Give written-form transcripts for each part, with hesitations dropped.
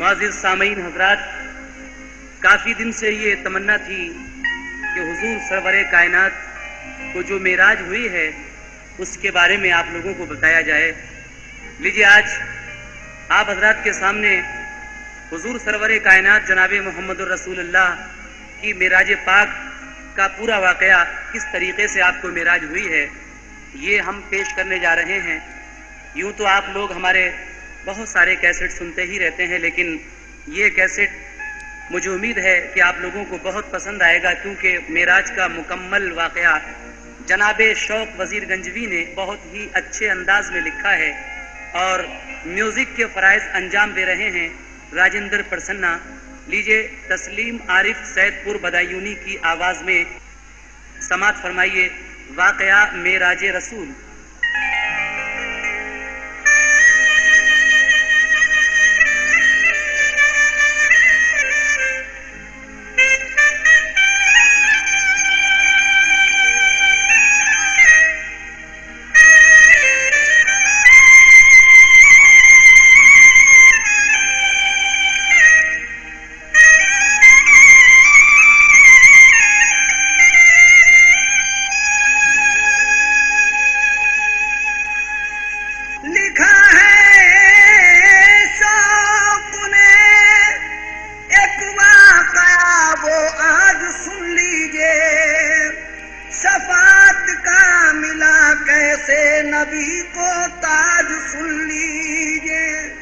معزز سامعین حضرات، کافی دن سے یہ تمنا تھی کہ حضور سرور کائنات کو جو معراج ہوئی ہے اس کے بارے میں آپ لوگوں کو بتایا جائے۔ لیجیے آج آپ حضرات کے سامنے حضور سرور کائنات جناب محمد الرسول اللہ کی معراج پاک کا پورا واقعہ کس طریقے سے آپ کو معراج ہوئی ہے یہ ہم پیش کرنے جا رہے ہیں۔ یوں تو آپ لوگ ہمارے بہت سارے کیسٹ سنتے ہی رہتے ہیں، لیکن یہ کیسٹ مجھے امید ہے کہ آپ لوگوں کو بہت پسند آئے گا، کیونکہ معراج کا مکمل واقعہ جناب شوق وزیر گنجوی نے بہت ہی اچھے انداز میں لکھا ہے اور میوزک کے فرائض انجام دے رہے ہیں راجندر پرسنہ۔ لیجئے تسلیم عارف سید پور بدایونی کی آواز میں سماعت فرمائیے واقعہ معراج رسول۔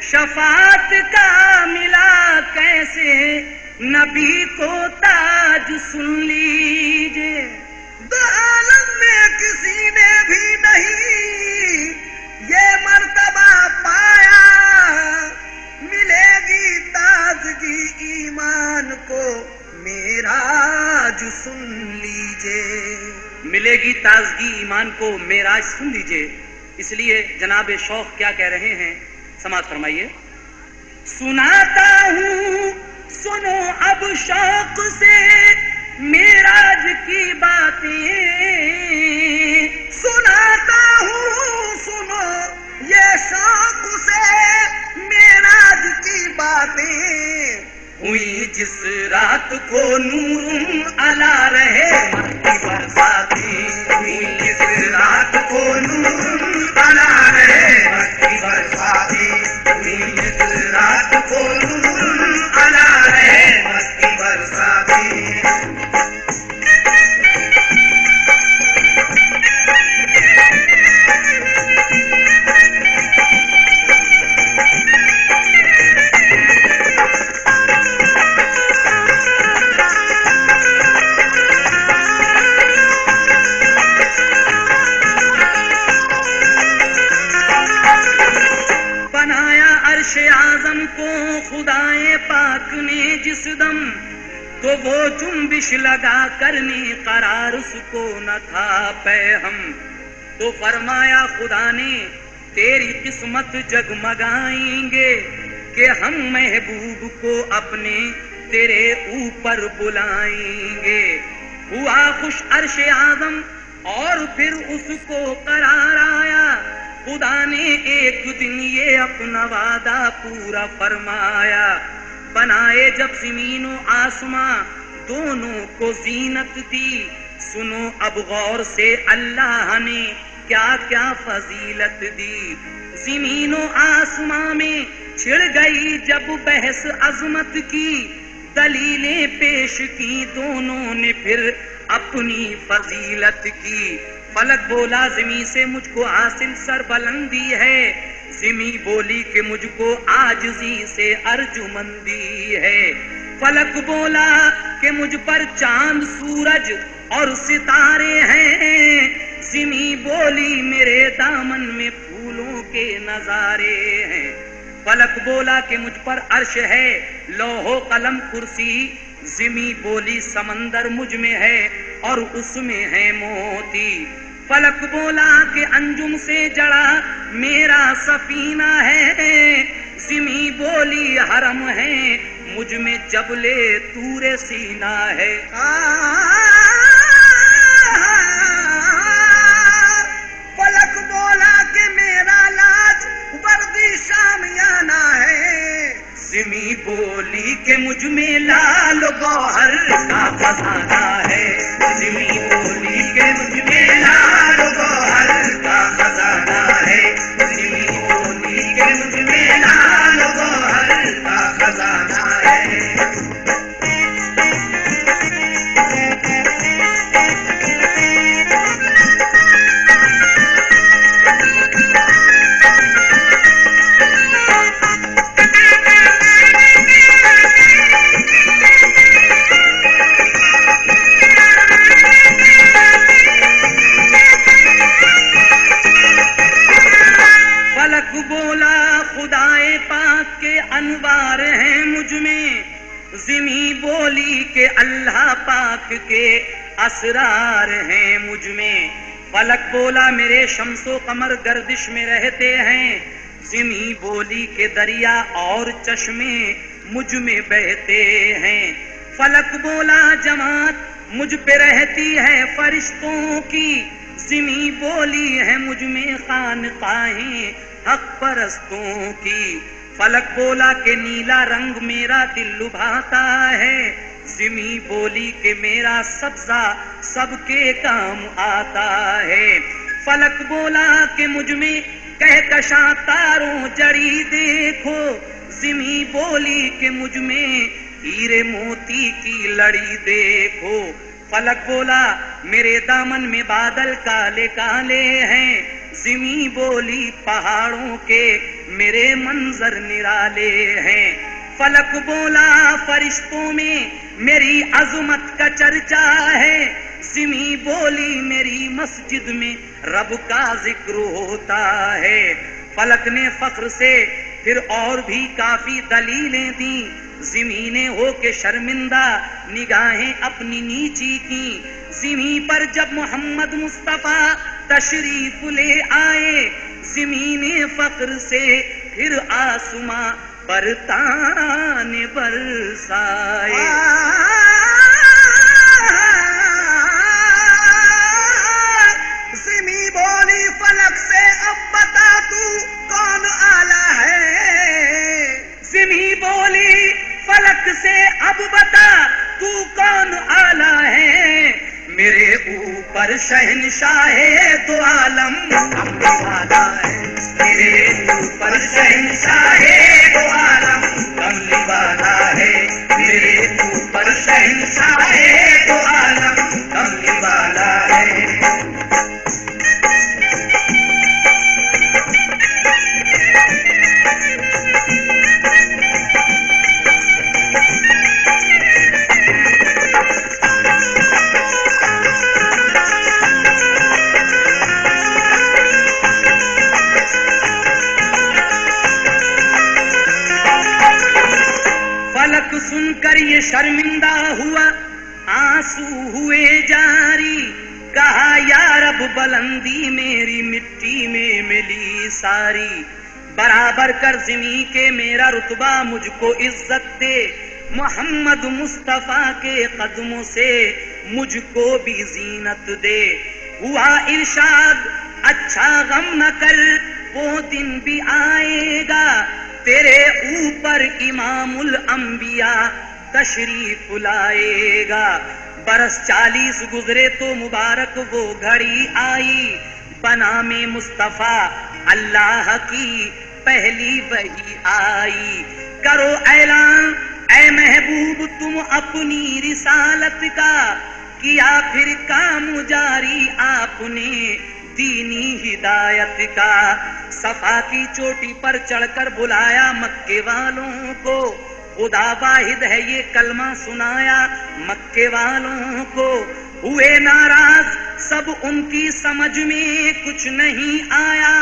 شفاعت کا ملا کیسے نبی کو تاج سن لیجئے، دو عالم میں کسی نے بھی نہیں یہ مرتبہ پایا، ملے گی تازگی ایمان کو معراج سن لیجئے، ملے گی تازگی ایمان کو معراج سن لیجئے۔ اس لیے جناب شوق کیا کہہ رہے ہیں، سماعت فرمائیے۔ سناتا ہوں سنو اب شوق سے معراج کی باتیں، سناتا ہوں سنو یہ شوق سے معراج کی باتیں، ہوئی جس رات کو نور علا رہے کی برساتی، ہوئی جس رات کو نور علا رہے کی برساتی، ہوئی جس رات کو نور علا رہے کی برساتی۔ کو خدائے پاک نے جس دم تو وہ جنبش لگا کرنے قرار اس کو نہ تھا پیہم، تو فرمایا خدا نے تیری قسمت جگمگائیں گے کہ ہم محبوب کو اپنے تیرے اوپر بلائیں گے۔ ہوا خوش عرش اعظم اور پھر اس کو قرار آیا، خدا نے ایک دن یہ اپنا وعدہ پورا فرمایا۔ بنائے جب زمین و آسماں دونوں کو زینت دی، سنو اب غور سے اللہ نے کیا کیا فضیلت دی۔ زمین و آسماں میں چھڑ گئی جب بحث عظمت کی، دلیلیں پیش کی دونوں نے پھر اپنی فضیلت کی۔ فلک بولا زمیں سے مجھ کو حاصل سر بلندی ہے، زمیں بولی کہ مجھ کو عاجزی سے ارجمندی ہے۔ فلک بولا کہ مجھ پر چاند سورج اور ستارے ہیں، زمیں بولی میرے دامن میں پھولوں کے نظارے ہیں۔ فلک بولا کہ مجھ پر عرش ہے، لوح و قلم کرسی، زمیں بولی سمندر مجھ میں ہے اور اس میں ہے موتی۔ فلک بولا کہ انجم سے جڑا میرا سفینہ ہے، زمیں بولی حرم ہے مجھ میں جبلے طور سینہ ہے۔ فلک بولا کہ میرا لاج وردی شامیانہ ہے، زمیں کے اسرار ہیں مجھ میں. فلک بولا میرے شمس و قمر گردش میں رہتے ہیں. زمیں بولی کے دریا اور چشمے مجھ میں بہتے ہیں. فلک بولا جماعت مجھ پہ رہتی ہے فرشتوں کی. زمیں بولی ہے مجھ میں خانقاہیں حق پرستوں کی. فلک بولا کہ نیلا رنگ میرا دل لبھاتا ہے. زمیں بولی کہ میرا سبزہ سب کے کام آتا ہے. فلک بولا کہ مجھ میں کہکشاں تاروں جڑی دیکھو. زمیں بولی کہ مجھ میں ہیرے موتی کی لڑی دیکھو. فلک بولا میرے دامن میں بادل کالے کالے ہیں. زمیں بولی پہاڑوں کے میرے منظر نرالے ہیں. فلک بولا فرشتوں میں میری عظمت کا چرچا ہے. زمیں بولی میری مسجد میں رب کا ذکر ہوتا ہے. فلک نے فخر سے پھر اور بھی کافی دلیلیں دیں. زمینیں ہو کے شرمندہ نگاہیں اپنی نیچی کی. زمین پر جب محمد مصطفیٰ تشریف لے آئے. زمینیں فخر سے پھر آسماں برتان برسائے. زمین بولی فلک سے اب بتا تو کون آلہ ہے. زمیں بولی فلک سے اب بتا تو کون آلہ ہے. میرے اوپر شہنشاہ دو عالم کملی والا ہے. میرے اوپر شہنشاہ دو عالم کملی والا ہے. میرے اوپر شہنشاہ دو عالم کملی والا ہے. سن کر یہ شرمندہ ہوا آنسو ہوئے جاری. کہا یا رب بلندی میری مٹی میں ملی ساری. برابر کر زمین کے میرا رتبہ مجھ کو عزت دے. محمد مصطفیٰ کے قدموں سے مجھ کو بھی زینت دے. ہوا ارشاد اچھا غم نہ کر وہ دن بھی آئے گا. تیرے اوپر امام الانبیاء تشریف لائے گا. برس 40 گزرے تو مبارک وہ گھڑی آئی. بنام مصطفیٰ اللہ کی پہلی وحی آئی. کرو اعلان اے محبوب تم اپنی رسالت کا. کیا پھر کام جاری آپ نے دینی ہدایت کا. صفا کی چوٹی پر چڑھ کر بلایا مکے والوں کو. خدا واحد ہے یہ کلمہ سنایا مکے والوں کو. ہوئے ناراض سب ان کی سمجھ میں کچھ نہیں آیا.